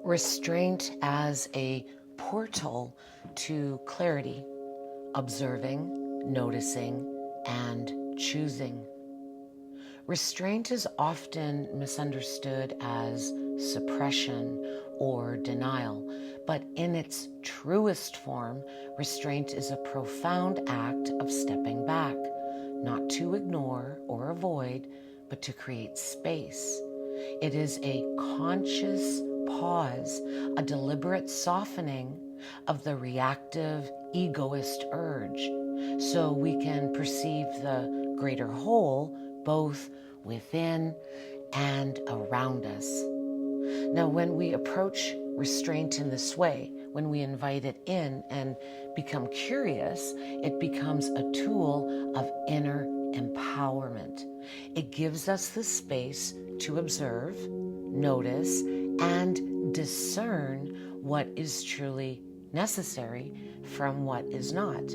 Restraint as a portal to clarity, observing, noticing, and choosing. Restraint is often misunderstood as suppression or denial, but in its truest form, restraint is a profound act of stepping back, not to ignore or avoid, but to create space. It is a conscious pause, a deliberate softening of the reactive egoist urge, so we can perceive the greater whole both within and around us. Now, when we approach restraint in this way, when we invite it in and become curious, it becomes a tool of inner empowerment. It gives us the space to observe, notice, and discern what is truly necessary from what is not.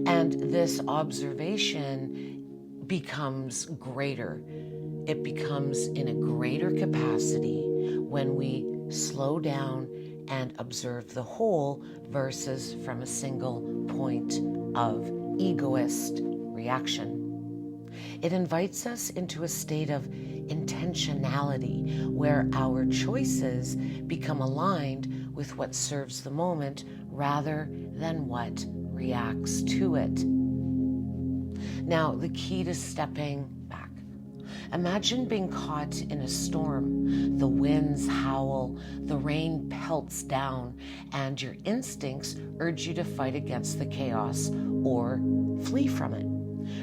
And this observation becomes greater. It becomes in a greater capacity when we slow down and observe the whole versus from a single point of egoist reaction. It invites us into a state of intentionality where our choices become aligned with what serves the moment rather than what reacts to it. Now, the key to stepping back. Imagine being caught in a storm. The winds howl, the rain pelts down, and your instincts urge you to fight against the chaos or flee from it.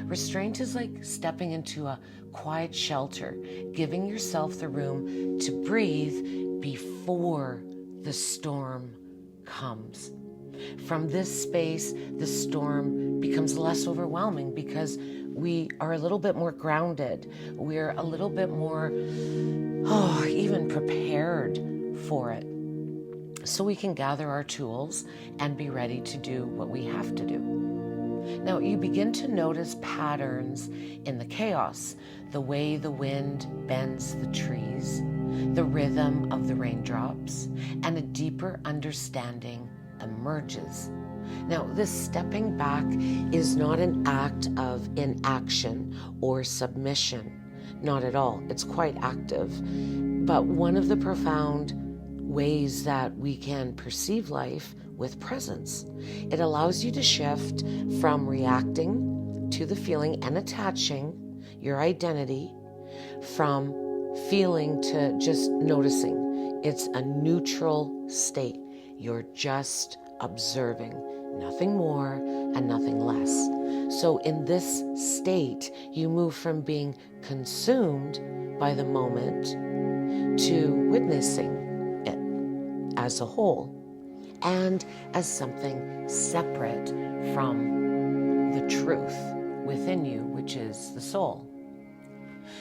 Restraint is like stepping into a quiet shelter, giving yourself the room to breathe before the storm comes. From this space, the storm becomes less overwhelming because we are a little bit more grounded. We're a little bit more, even prepared for it. So we can gather our tools and be ready to do what we have to do. Now, you begin to notice patterns in the chaos, the way the wind bends the trees, the rhythm of the raindrops, and a deeper understanding emerges. Now, this stepping back is not an act of inaction or submission. Not at all. It's quite active. But one of the profound ways that we can perceive life with presence. It allows you to shift from reacting to the feeling and attaching your identity, from feeling to just noticing. It's a neutral state. You're just observing, nothing more and nothing less. So in this state, you move from being consumed by the moment to witnessing it as a whole and as something separate from the truth within you, which is the soul.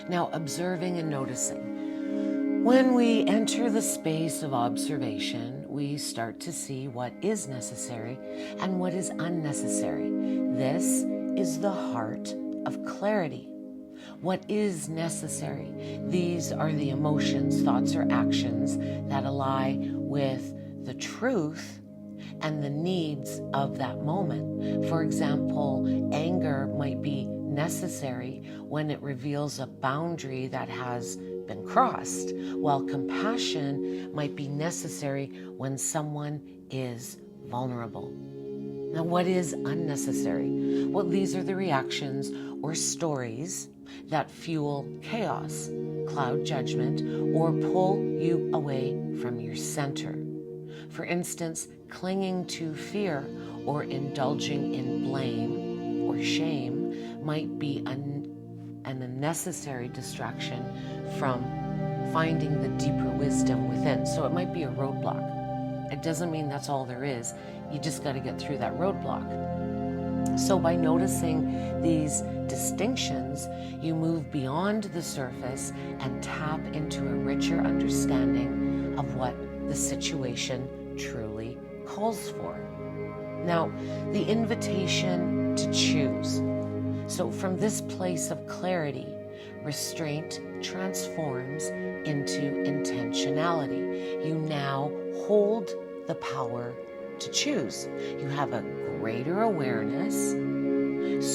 Now, observing and noticing. When we enter the space of observation, we start to see what is necessary and what is unnecessary. This is the heart of clarity. What is necessary? These are the emotions, thoughts, or actions that ally with the truth and the needs of that moment. For example, anger might be necessary when it reveals a boundary that has been crossed, while compassion might be necessary when someone is vulnerable. Now, what is unnecessary? Well, these are the reactions or stories that fuel chaos, cloud judgment, or pull you away from your center. For instance, clinging to fear or indulging in blame or shame might be an unnecessary distraction from finding the deeper wisdom within. So it might be a roadblock. It doesn't mean that's all there is. You just got to get through that roadblock. So by noticing these distinctions, you move beyond the surface and tap into a richer understanding of what the situation truly calls for. Now, the invitation to choose. So from this place of clarity, restraint transforms into intentionality. You now hold the power to choose. You have a greater awareness,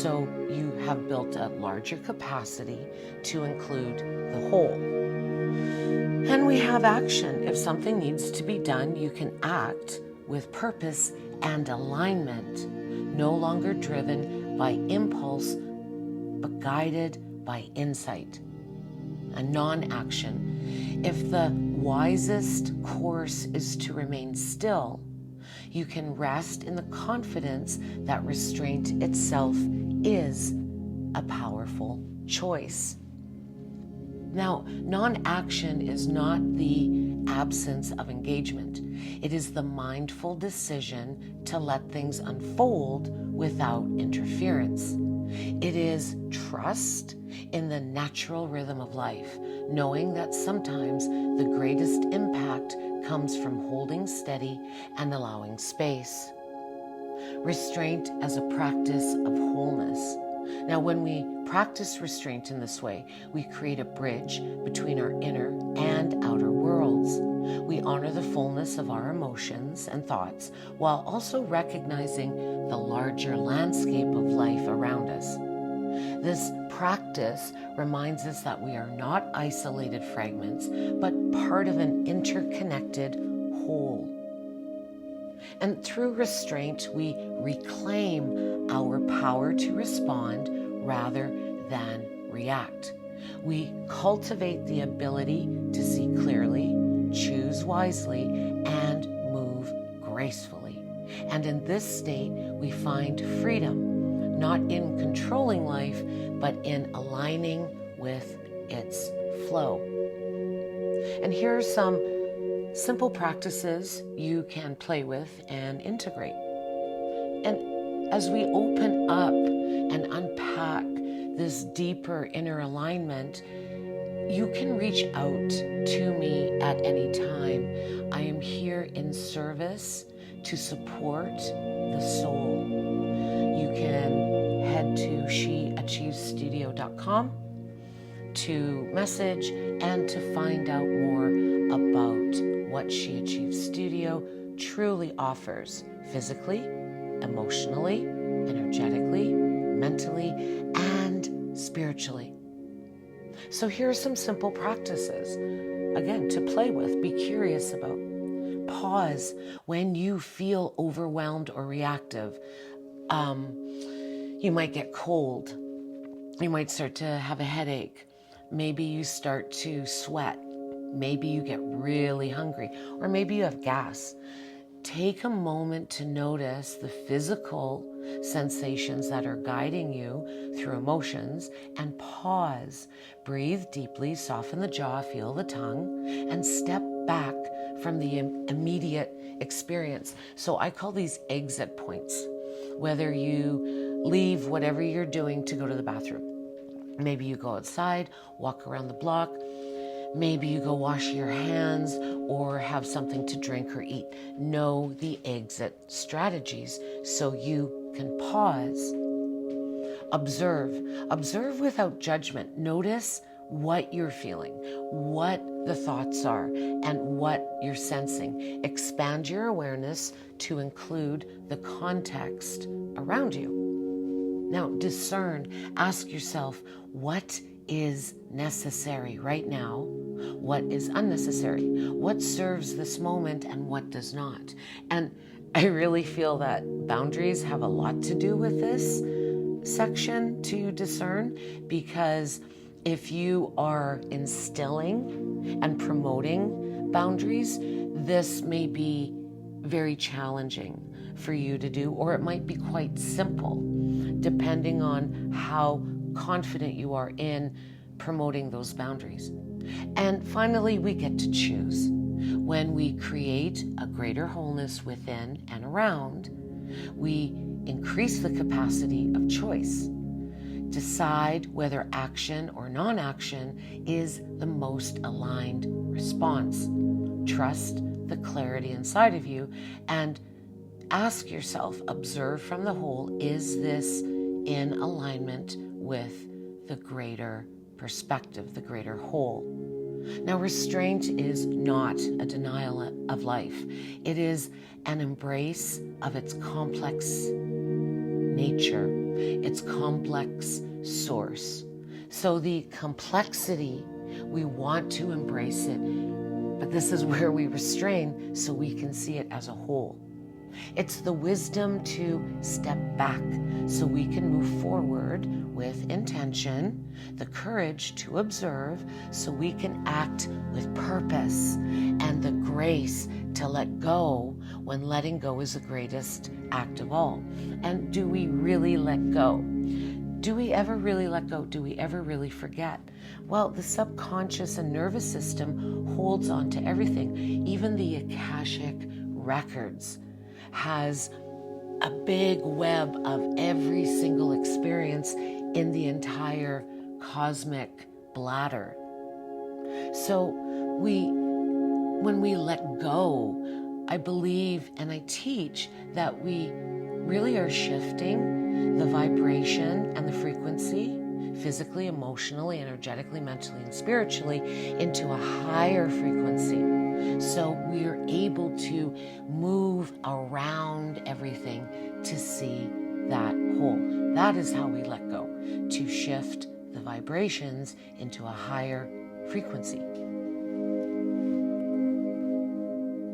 so you have built a larger capacity to include the whole. And we have action. If something needs to be done, you can act with purpose and alignment, no longer driven by impulse, but guided by insight. A non-action. If the wisest course is to remain still, you can rest in the confidence that restraint itself is a powerful choice. Now, non-action is not the absence of engagement. It is the mindful decision to let things unfold without interference. It is trust in the natural rhythm of life, knowing that sometimes the greatest impact comes from holding steady and allowing space. Restraint as a practice of wholeness. Now, when we practice restraint in this way, we create a bridge between our inner and outer worlds. We honor the fullness of our emotions and thoughts while also recognizing the larger landscape of life around us. This practice reminds us that we are not isolated fragments, but part of an interconnected whole. And through restraint, we reclaim our power to respond rather than react. We cultivate the ability to see clearly, choose wisely, and move gracefully. And in this state, we find freedom, not in controlling life, but in aligning with its flow. And here are some simple practices you can play with and integrate. And as we open up and unpack this deeper inner alignment, you can reach out to me at any time. I am here in service to support the soul. You can head to sheachievesstudio.com to message and to find out more about what She Achieves Studio truly offers physically, emotionally, energetically, mentally, and spiritually. So here are some simple practices, again, to play with, be curious about. Pause when you feel overwhelmed or reactive. You might get cold. You might start to have a headache. Maybe you start to sweat. Maybe you get really hungry, or maybe you have gas. Take a moment to notice the physical sensations that are guiding you through emotions and pause. Breathe deeply, soften the jaw, feel the tongue, and step back from the immediate experience. So I call these exit points. Whether you leave whatever you're doing to go to the bathroom. Maybe you go outside, walk around the block. Maybe you go wash your hands or have something to drink or eat. Know the exit strategies so you can pause. Observe without judgment. Notice what you're feeling, what the thoughts are, and what you're sensing. Expand your awareness to include the context around you. Now, discern. Ask yourself, what is necessary right now? What is unnecessary? What serves this moment and what does not? And I really feel that boundaries have a lot to do with this section to discern, because if you are instilling and promoting boundaries, this may be very challenging for you to do, or it might be quite simple, depending on how confident you are in promoting those boundaries. And finally, we get to choose. When we create a greater wholeness within and around, we increase the capacity of choice. Decide whether action or non-action is the most aligned response. Trust the clarity inside of you and ask yourself, observe from the whole, is this in alignment with the greater perspective, the greater whole. Now, restraint is not a denial of life. It is an embrace of its complex nature, its complex source. So the complexity, we want to embrace it, but this is where we restrain so we can see it as a whole. It's the wisdom to step back so we can move forward with intention, the courage to observe so we can act with purpose, and the grace to let go when letting go is the greatest act of all. And do we really let go? Do we ever really let go? Do we ever really forget? Well, the subconscious and nervous system holds on to everything. Even the Akashic records has a big web of every single experience in the entire cosmic bladder. So when we let go, I believe and I teach that we really are shifting the vibration and the frequency, physically, emotionally, energetically, mentally, and spiritually, into a higher frequency. So we are able to move around everything to see that whole. That is how we let go, to shift the vibrations into a higher frequency.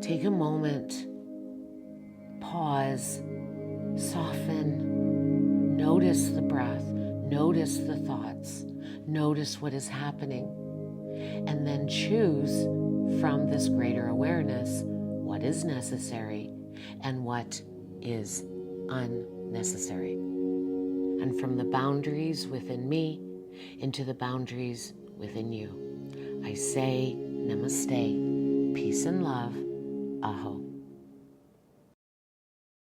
Take a moment, pause, soften, notice the breath, notice the thoughts, notice what is happening, and then choose from this greater awareness what is necessary and what is unnecessary. And from the boundaries within me into the boundaries within you, I say namaste, peace and love,